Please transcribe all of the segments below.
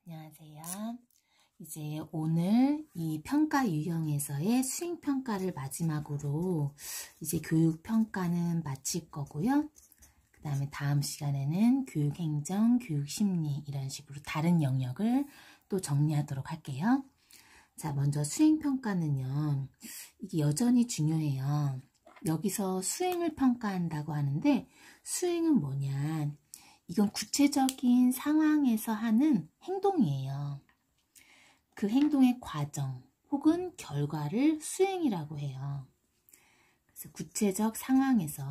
안녕하세요. 이제 오늘 이 평가 유형에서의 수행평가를 마지막으로 이제 교육평가는 마칠 거고요. 그 다음에 다음 시간에는 교육행정, 교육심리 이런 식으로 다른 영역을 또 정리하도록 할게요. 자, 먼저 수행평가는요. 이게 여전히 중요해요. 여기서 수행을 평가한다고 하는데 수행은 뭐냐? 이건 구체적인 상황에서 하는 행동이에요. 그 행동의 과정 혹은 결과를 수행이라고 해요. 그래서 구체적 상황에서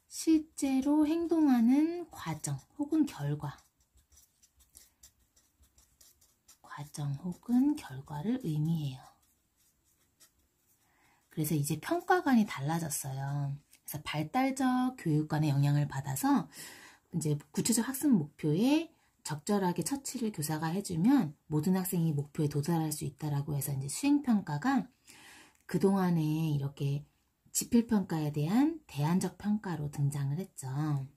실제로 행동하는 과정 혹은 결과를 의미해요. 그래서 이제 평가관이 달라졌어요. 그래서 발달적 교육관의 영향을 받아서 이제 구체적 학습 목표에 적절하게 처치를 교사가 해주면 모든 학생이 목표에 도달할 수 있다라고 해서 이제 수행평가가 그동안에 이렇게 지필평가에 대한 대안적 평가로 등장을 했죠.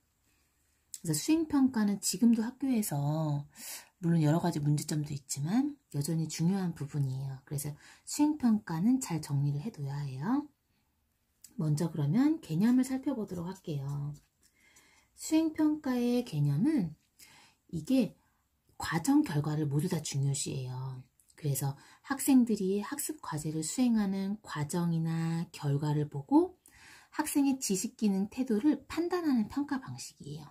그래서 수행평가는 지금도 학교에서 물론 여러 가지 문제점도 있지만 여전히 중요한 부분이에요. 그래서 수행평가는 잘 정리를 해둬야 해요. 먼저 그러면 개념을 살펴보도록 할게요. 수행평가의 개념은 이게 과정 결과를 모두 다 중요시해요. 그래서 학생들이 학습 과제를 수행하는 과정이나 결과를 보고 학생의 지식, 기능, 태도를 판단하는 평가 방식이에요.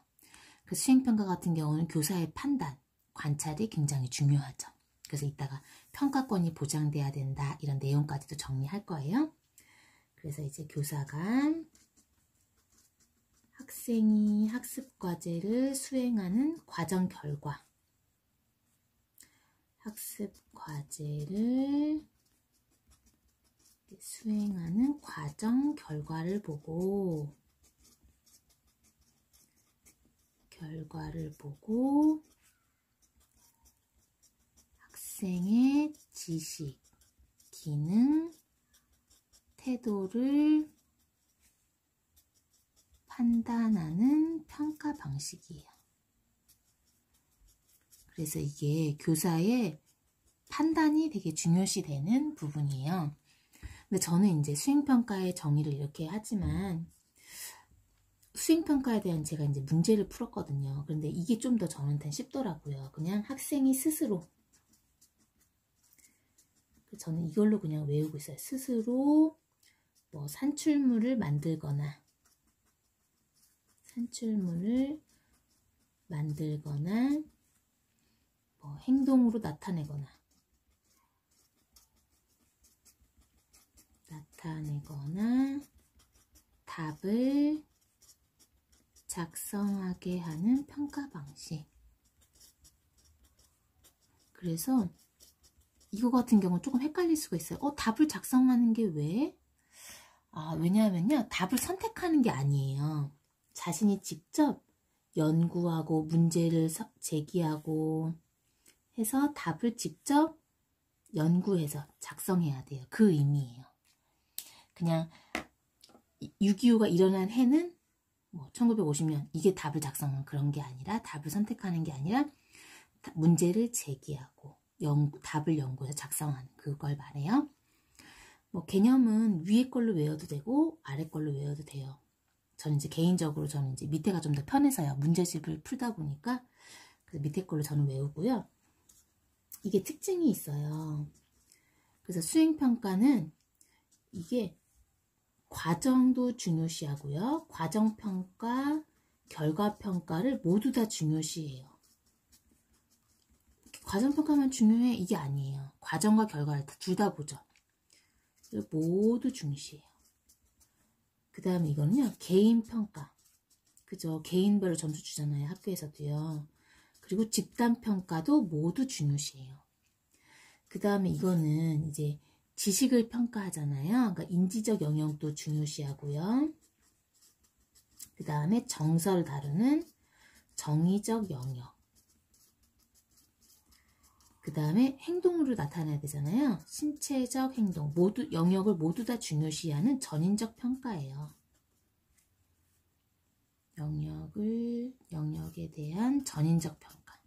그 수행평가 같은 경우는 교사의 판단, 관찰이 굉장히 중요하죠. 그래서 이따가 평가권이 보장돼야 된다 이런 내용까지도 정리할 거예요. 그래서 이제 교사가 학생이 학습 과제를 수행하는 과정 결과, 학습 과제를 수행하는 과정 결과를 보고 학생의 지식, 기능, 태도를 판단하는 평가 방식이에요. 그래서 이게 교사의 판단이 되게 중요시되는 부분이에요. 근데 저는 이제 수행평가의 정의를 이렇게 하지만 수행평가에 대한 제가 이제 문제를 풀었거든요. 그런데 이게 좀 더 저한테는 쉽더라고요. 그냥 학생이 스스로. 저는 이걸로 그냥 외우고 있어요. 스스로 뭐 산출물을 만들거나 뭐 행동으로 나타내거나 답을 작성하게 하는 평가 방식. 그래서 이거 같은 경우는 조금 헷갈릴 수가 있어요. 답을 작성하는 게 왜? 왜냐하면요. 답을 선택하는 게 아니에요. 자신이 직접 연구하고 문제를 제기하고 해서 답을 직접 연구해서 작성해야 돼요. 그 의미예요. 그냥 6.25가 일어난 해는 뭐 1950년 이게 답을 작성한 그런 게 아니라 답을 선택하는 게 아니라 문제를 제기하고 답을 연구해서 작성하는 그걸 말해요. 뭐 개념은 위에 걸로 외워도 되고 아래 걸로 외워도 돼요. 저는 이제 개인적으로 이제 밑에가 좀 더 편해서요. 문제집을 풀다 보니까 그래서 밑에 걸로 저는 외우고요. 이게 특징이 있어요. 그래서 수행평가는 이게 과정도 중요시하고요. 과정평가, 결과평가를 모두 다 중요시해요. 과정평가만 중요해? 이게 아니에요. 과정과 결과를 둘 다 보죠. 모두 중시해요. 그 다음에 이거는요. 개인평가. 그죠? 개인별로 점수 주잖아요. 학교에서도요. 그리고 집단평가도 모두 중요시해요. 그 다음에 이거는 이제 지식을 평가하잖아요. 그러니까 인지적 영역도 중요시하고요. 그 다음에 정서를 다루는 정의적 영역. 그 다음에 행동으로 나타나야 되잖아요. 신체적 행동, 영역을 모두 다 중요시하는 전인적 평가예요. 영역에 대한 전인적 평가.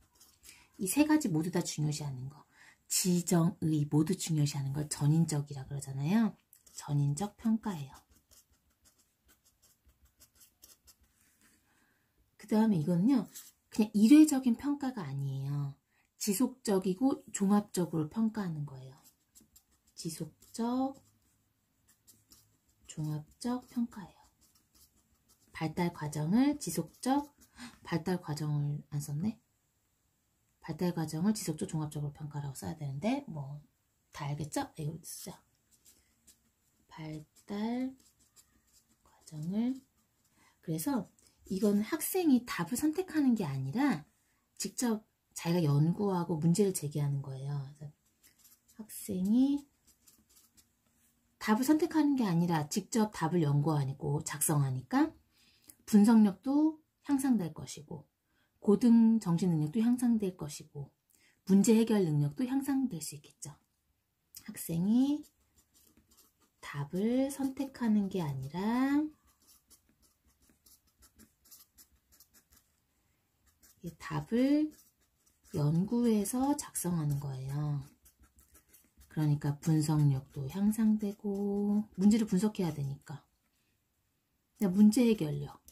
이 세 가지 모두 다 중요시하는 거. 지정, 의 모두 중요시하는 걸 전인적이라 그러잖아요. 전인적 평가예요. 그 다음에 이거는요, 그냥 일회적인 평가가 아니에요. 지속적이고 종합적으로 평가하는 거예요. 지속적, 종합적 평가예요. 발달 과정을 안 썼네? 발달 과정을 지속적, 종합적으로 평가라고 써야 되는데, 뭐, 다 알겠죠? 이거 쓰죠. 발달 과정을. 그래서 이건 학생이 답을 선택하는 게 아니라 직접 자기가 연구하고 문제를 제기하는 거예요. 그래서 학생이 답을 선택하는 게 아니라 직접 답을 연구하고 작성하니까 분석력도 향상될 것이고 고등 정신 능력도 향상될 것이고 문제 해결 능력도 향상될 수 있겠죠. 학생이 답을 선택하는 게 아니라 이 답을 연구해서 작성하는 거예요. 그러니까 분석력도 향상되고 문제를 분석해야 되니까 문제 해결력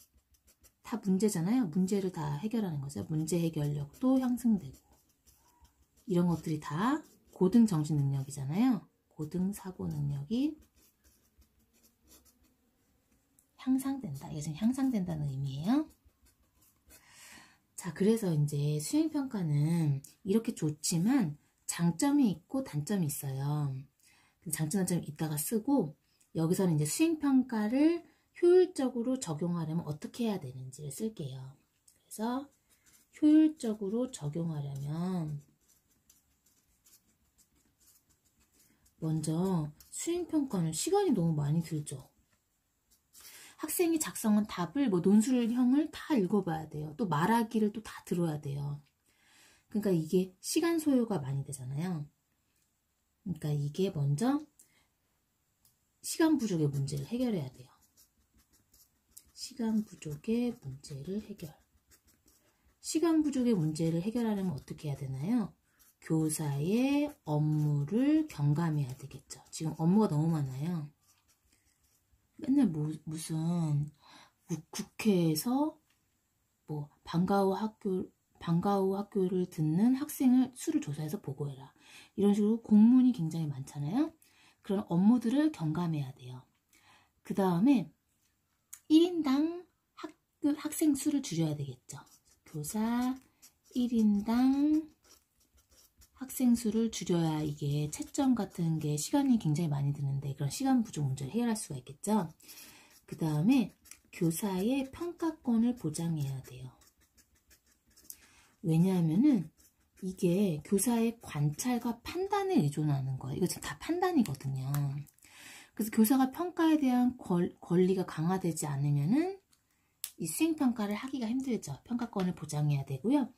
다 문제잖아요. 문제를 다 해결하는 거죠. 문제 해결력도 향상되고 이런 것들이 다 고등 정신 능력이잖아요. 고등 사고 능력이 향상된다. 이게 지금 향상된다는 의미예요. 자, 그래서 이제 수행평가는 이렇게 좋지만 장점이 있고 단점이 있어요. 장점, 단점이 있다가 쓰고 여기서는 이제 수행평가를 효율적으로 적용하려면 어떻게 해야 되는지를 쓸게요. 그래서 효율적으로 적용하려면 먼저 수행평가는 시간이 너무 많이 들죠. 학생이 작성한 답을 논술형을 다 읽어봐야 돼요. 또 말하기를 또 다 들어야 돼요. 그러니까 이게 시간 소요가 많이 되잖아요. 그러니까 이게 먼저 시간 부족의 문제를 해결해야 돼요. 시간 부족의 문제를 해결. 시간 부족의 문제를 해결하려면 어떻게 해야 되나요? 교사의 업무를 경감해야 되겠죠. 지금 업무가 너무 많아요. 맨날 무슨 국회에서 방과 후 학교를 듣는 학생을 수를 조사해서 보고해라. 이런 식으로 공문이 굉장히 많잖아요. 그런 업무들을 경감해야 돼요. 그 다음에 1인당 학생 수를 줄여야 되겠죠. 교사 1인당 학생 수를 줄여야 이게 채점 같은 게 시간이 굉장히 많이 드는데 그런 시간 부족 문제를 해결할 수가 있겠죠. 그 다음에 교사의 평가권을 보장해야 돼요. 왜냐하면은 이게 교사의 관찰과 판단에 의존하는 거예요. 이거 지금 다 판단이거든요. 그래서 교사가 평가에 대한 권리가 강화되지 않으면은 이 수행평가를 하기가 힘들죠. 평가권을 보장해야 되고요.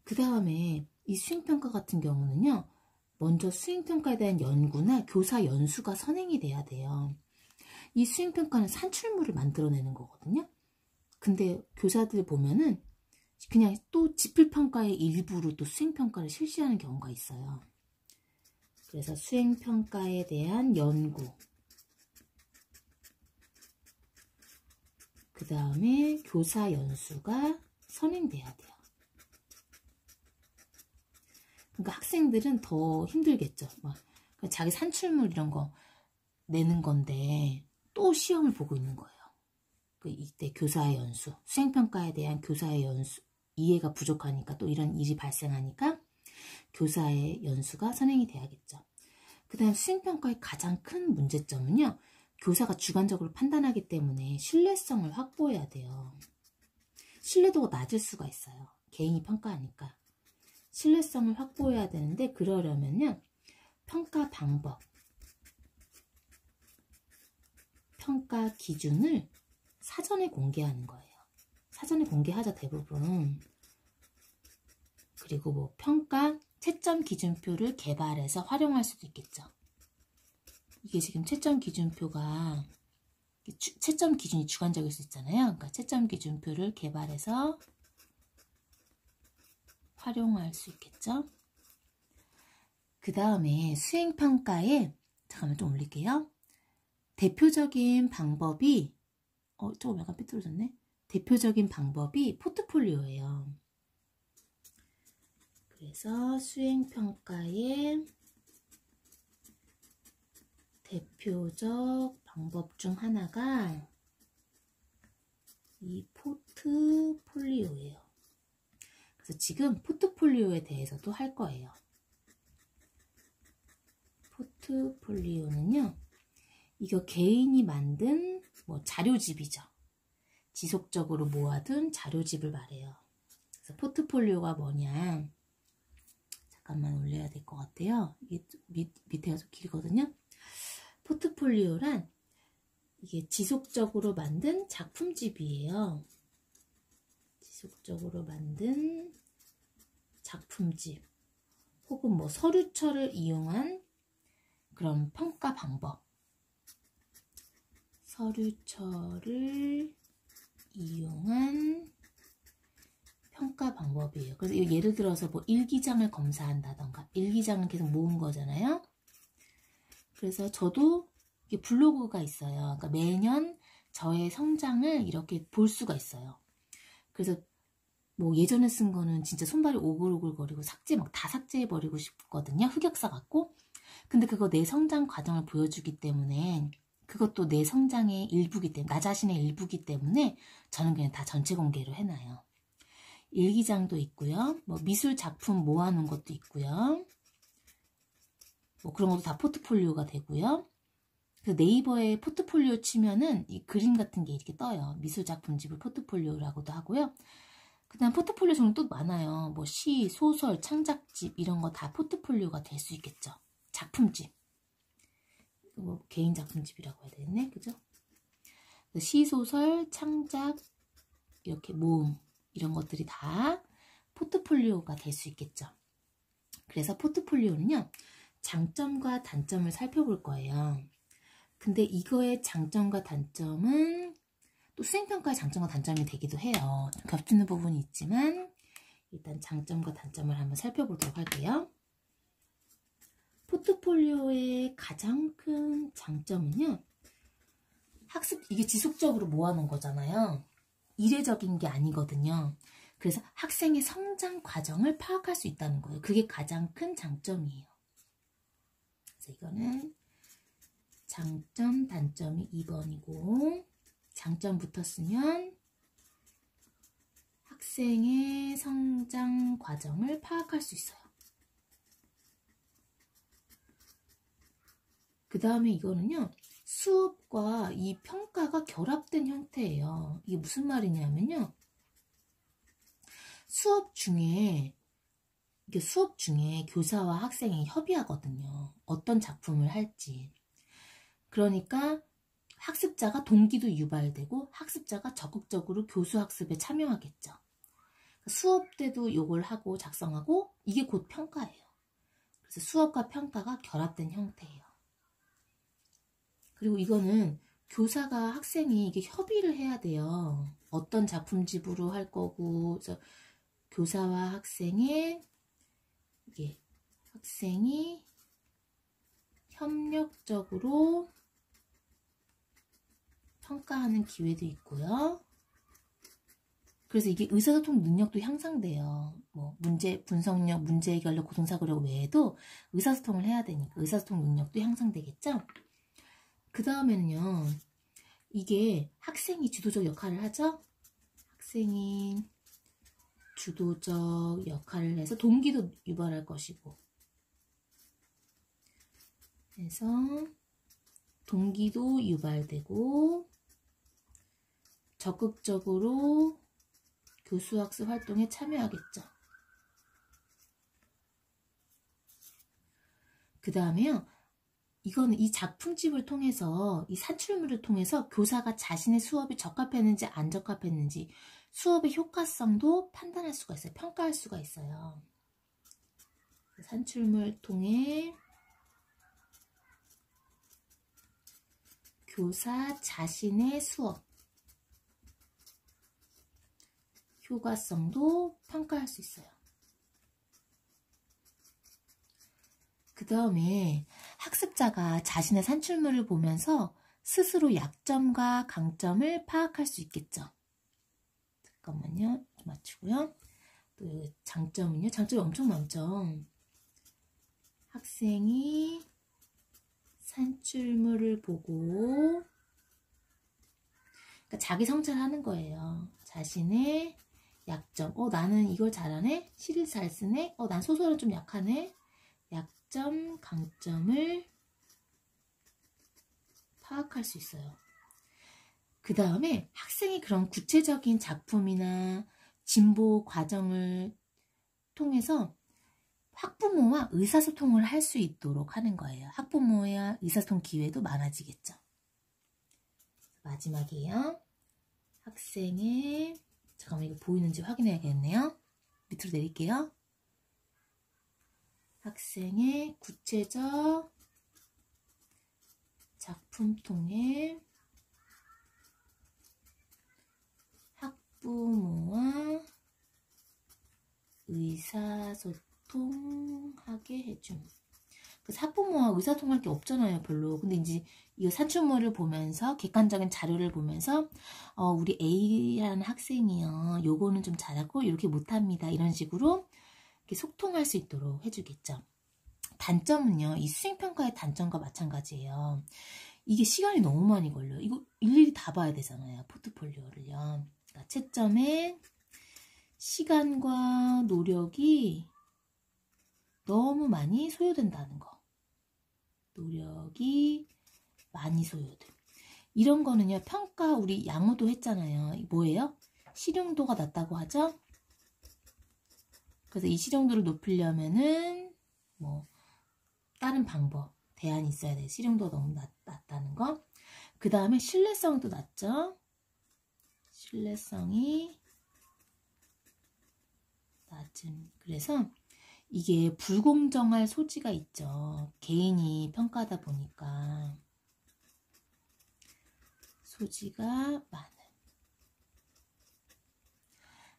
그 다음에 이 수행평가 같은 경우는요. 먼저 수행평가에 대한 연구나 교사 연수가 선행이 돼야 돼요. 이 수행평가는 산출물을 만들어내는 거거든요. 근데 교사들 보면은 그냥 또 지필평가의 일부로 또 수행평가를 실시하는 경우가 있어요. 그래서 수행평가에 대한 연구, 그 다음에 교사 연수가 선행돼야 돼요. 그러니까 학생들은 더 힘들겠죠. 자기 산출물 이런 거 내는 건데 또 시험을 보고 있는 거예요. 이때 교사의 연수, 수행평가에 대한 교사의 연수, 이해가 부족하니까 또 이런 일이 발생하니까 교사의 연수가 선행이 돼야겠죠. 그 다음 수행평가의 가장 큰 문제점은요. 교사가 주관적으로 판단하기 때문에 신뢰성을 확보해야 돼요. 신뢰도가 낮을 수가 있어요. 개인이 평가하니까. 신뢰성을 확보해야 되는데 그러려면요. 평가 방법, 평가 기준을 사전에 공개하는 거예요. 사전에 공개하자 대부분. 그리고 평가 채점 기준표를 개발해서 활용할 수도 있겠죠. 이게 지금 채점 기준표가 채점 기준이 주관적일 수 있잖아요. 그러니까 채점 기준표를 개발해서 활용할 수 있겠죠. 그 다음에 수행평가에 잠깐만 좀 올릴게요. 대표적인 방법이 조금 약간 삐뚤어졌네. 대표적인 방법이 포트폴리오예요. 그래서 수행평가의 대표적 방법 중 하나가 이 포트폴리오예요. 그래서 지금 포트폴리오에 대해서도 할 거예요. 포트폴리오는요, 이거 개인이 만든 자료집이죠. 지속적으로 모아둔 자료집을 말해요. 그래서 포트폴리오가 뭐냐, 잠깐만 올려야 될 것 같아요. 이게 밑에가 좀 길거든요. 포트폴리오란 이게 지속적으로 만든 작품집이에요. 지속적으로 만든 작품집 혹은 서류처를 이용한 그런 평가 방법. 서류처를 이용한 평가 방법이에요. 그래서 예를 들어서 일기장을 검사한다던가, 일기장을 계속 모은 거잖아요. 그래서 저도 이게 블로그가 있어요. 그러니까 매년 저의 성장을 이렇게 볼 수가 있어요. 그래서 예전에 쓴 거는 진짜 손발이 오글오글거리고 다 삭제해버리고 싶거든요. 흑역사 같고. 근데 그거 내 성장 과정을 보여주기 때문에, 그것도 내 성장의 일부기 때문에, 나 자신의 일부기 때문에 저는 그냥 다 전체 공개로 해놔요. 일기장도 있고요. 미술 작품 모아놓은 것도 있고요. 그런 것도 다 포트폴리오가 되고요. 그 네이버에 포트폴리오 치면은 이 그림 같은 게 이렇게 떠요. 미술 작품집을 포트폴리오라고도 하고요. 그 다음 포트폴리오 종류 또 많아요. 시, 소설, 창작집 이런 거 다 포트폴리오가 될 수 있겠죠. 작품집. 개인 작품집이라고 해야 되겠네. 그죠? 시, 소설, 창작, 이렇게 모음 이런 것들이 다 포트폴리오가 될 수 있겠죠. 그래서 포트폴리오는요, 장점과 단점을 살펴볼 거예요. 근데 이거의 장점과 단점은 또 수행평가의 장점과 단점이 되기도 해요. 겹치는 부분이 있지만 일단 장점과 단점을 한번 살펴보도록 할게요. 포트폴리오의 가장 큰 장점은요, 이게 지속적으로 모아놓은 거잖아요. 이례적인 게 아니거든요. 그래서 학생의 성장 과정을 파악할 수 있다는 거예요. 그게 가장 큰 장점이에요. 그래서 이거는 장점, 단점이 2번이고, 장점 붙었으면 학생의 성장 과정을 파악할 수 있어요. 그 다음에 이거는요, 수업과 이 평가가 결합된 형태예요. 이게 무슨 말이냐면요, 수업 중에 교사와 학생이 협의하거든요. 어떤 작품을 할지. 그러니까 학습자가 동기도 유발되고 학습자가 적극적으로 교수 학습에 참여하겠죠. 수업 때도 이걸 하고 작성하고 이게 곧 평가예요. 그래서 수업과 평가가 결합된 형태예요. 그리고 이거는 교사가 학생이 이게 협의를 해야 돼요. 어떤 작품집으로 할 거고, 그래서 교사와 학생이 협력적으로 평가하는 기회도 있고요. 그래서 이게 의사소통 능력도 향상돼요. 문제 분석력, 문제 해결력, 고등사고력 외에도 의사소통을 해야 되니까 의사소통 능력도 향상되겠죠. 그 다음에는요, 이게 학생이 주도적 역할을 하죠. 학생이 주도적 역할을 해서 동기도 유발할 것이고, 그래서 동기도 유발되고 적극적으로 교수학습 활동에 참여하겠죠. 그 다음에요, 이거는 이 작품집을 통해서, 이 산출물을 통해서 교사가 자신의 수업이 적합했는지 안 적합했는지 수업의 효과성도 판단할 수가 있어요. 평가할 수가 있어요. 산출물 통해 교사 자신의 수업, 효과성도 평가할 수 있어요. 그 다음에 학습자가 자신의 산출물을 보면서 스스로 약점과 강점을 파악할 수 있겠죠. 잠깐만요. 맞추고요. 또 장점은요. 장점이 엄청 많죠. 학생이 산출물을 보고 그러니까 자기 성찰하는 거예요. 자신의 약점. 나는 이걸 잘하네. 시를 잘 쓰네. 난 소설은 좀 약하네. 약점, 강점을 파악할 수 있어요. 그 다음에 학생이 그런 구체적인 작품이나 진보 과정을 통해서 학부모와 의사소통을 할 수 있도록 하는 거예요. 학부모와 의사소통 기회도 많아지겠죠. 마지막이에요. 학생의 잠깐만 이거 보이는지 확인해야겠네요. 밑으로 내릴게요. 학생의 구체적 작품 통해 학부모와 의사소통하게 해줌. 그래서 학부모와 의사소통할 게 없잖아요, 별로. 근데 이제 이 산출물을 보면서 객관적인 자료를 보면서 우리 A라는 학생이요, 요거는 좀 잘하고 이렇게 못합니다. 이런 식으로 이렇게 소통할 수 있도록 해주겠죠. 단점은요, 이 수행평가의 단점과 마찬가지예요. 이게 시간이 너무 많이 걸려요. 이거 일일이 다 봐야 되잖아요, 포트폴리오를요. 그러니까 채점에 시간과 노력이 너무 많이 소요된다는 거. 노력이 많이 소요돼. 이런 거는요, 평가 우리 양호도 했잖아요. 뭐예요? 실용도가 낮다고 하죠? 그래서 이 실용도를 높이려면은 뭐 다른 방법, 대안이 있어야 돼요. 실용도가 너무 낮다는 거. 그 다음에 신뢰성도 낮죠? 신뢰성이 낮음. 그래서 이게 불공정할 소지가 있죠. 개인이 평가하다 보니까 소지가 많은.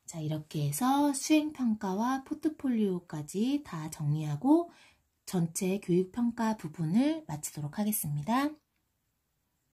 자, 이렇게 해서 수행평가와 포트폴리오까지 다 정리하고 전체 교육평가 부분을 마치도록 하겠습니다.